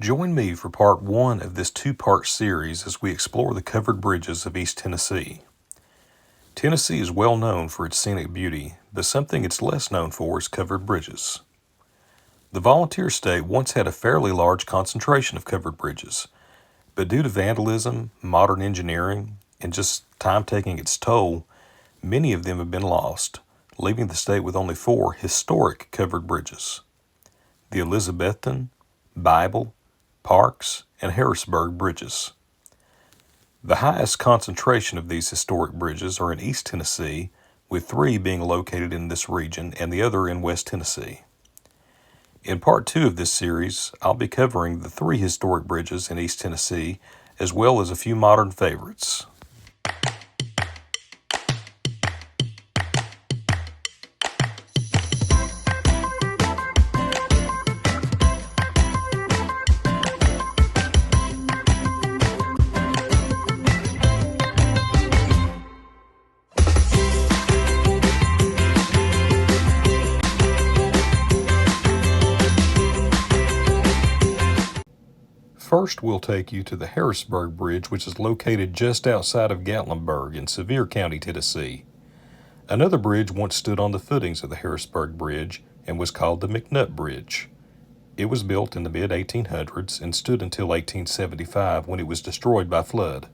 Join me for part one of this two-part series as we explore the covered bridges of East Tennessee. Tennessee is well known for its scenic beauty, but something it's less known for is covered bridges. The volunteer state once had a fairly large concentration of covered bridges, but due to vandalism, modern engineering, and just time taking its toll, many of them have been lost, leaving the state with only 4 historic covered bridges: the Elizabethton, Bible, Parks, and Harrisburg bridges. The highest concentration of these historic bridges are in East Tennessee, with 3 being located in this region and the other in West Tennessee. In part 2 of this series, I'll be covering the 3 historic bridges in East Tennessee, as well as a few modern favorites. First, we'll take you to the Harrisburg Bridge, which is located just outside of Gatlinburg in Sevier County, Tennessee. Another bridge once stood on the footings of the Harrisburg Bridge and was called the McNutt Bridge. It was built in the mid-1800s and stood until 1875 when it was destroyed by flood.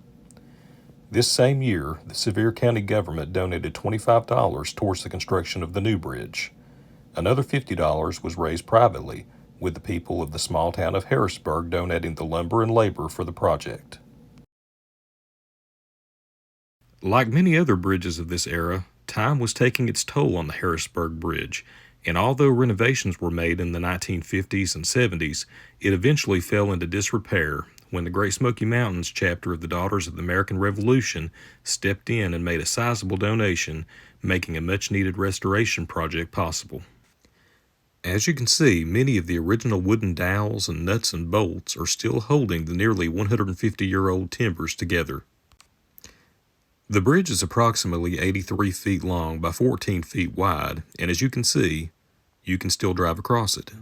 This same year, the Sevier County government donated $25 towards the construction of the new bridge. Another $50 was raised privately, with the people of the small town of Harrisburg donating the lumber and labor for the project. Like many other bridges of this era, time was taking its toll on the Harrisburg Bridge, and although renovations were made in the 1950s and 70s, it eventually fell into disrepair when the Great Smoky Mountains chapter of the Daughters of the American Revolution stepped in and made a sizable donation, making a much-needed restoration project possible. As you can see, many of the original wooden dowels and nuts and bolts are still holding the nearly 150-year-old timbers together. The bridge is approximately 83 feet long by 14 feet wide, and as you can see, you can still drive across it.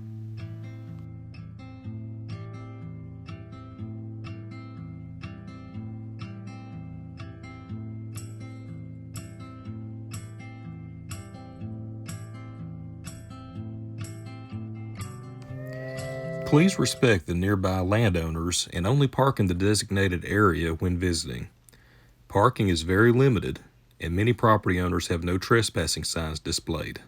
Please respect the nearby landowners and only park in the designated area when visiting. Parking is very limited, and many property owners have no trespassing signs displayed.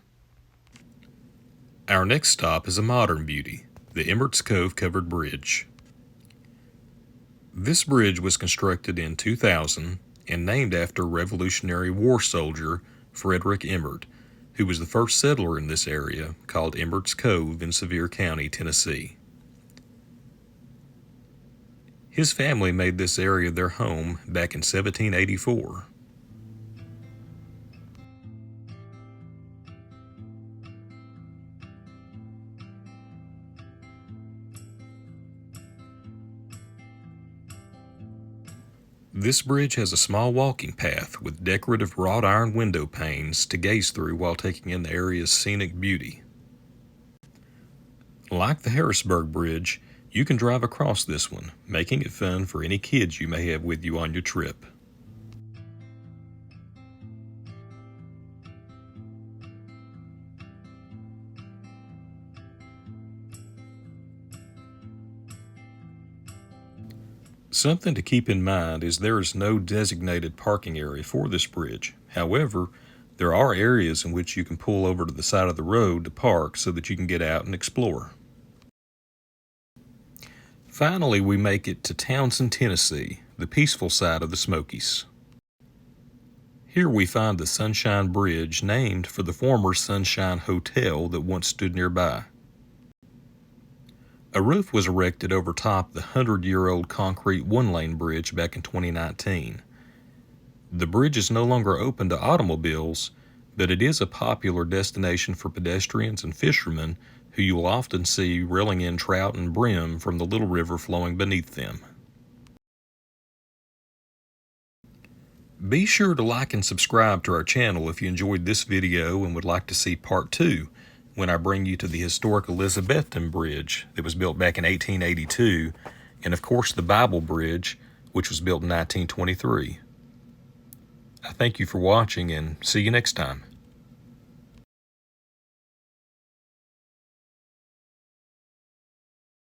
Our next stop is a modern beauty, the Emerts Cove Covered Bridge. This bridge was constructed in 2000 and named after Revolutionary War soldier Frederick Emmert, who was the first settler in this area called Emerts Cove in Sevier County, Tennessee. His family made this area their home back in 1784. This bridge has a small walking path with decorative wrought iron window panes to gaze through while taking in the area's scenic beauty. Like the Harrisburg Bridge, you can drive across this one, making it fun for any kids you may have with you on your trip. Something to keep in mind is there is no designated parking area for this bridge. However, there are areas in which you can pull over to the side of the road to park so that you can get out and explore. Finally, we make it to Townsend, Tennessee, the peaceful side of the Smokies. Here we find the Sunshine Bridge, named for the former Sunshine Hotel that once stood nearby. A roof was erected over top the 100-year-old concrete one-lane bridge back in 2019. The bridge is no longer open to automobiles, but it is a popular destination for pedestrians and fishermen who you will often see reeling in trout and brim from the little river flowing beneath them. Be sure to like and subscribe to our channel if you enjoyed this video and would like to see part 2, when I bring you to the historic Elizabethton Bridge that was built back in 1882, and of course the Bible Bridge, which was built in 1923. I thank you for watching, and see you next time.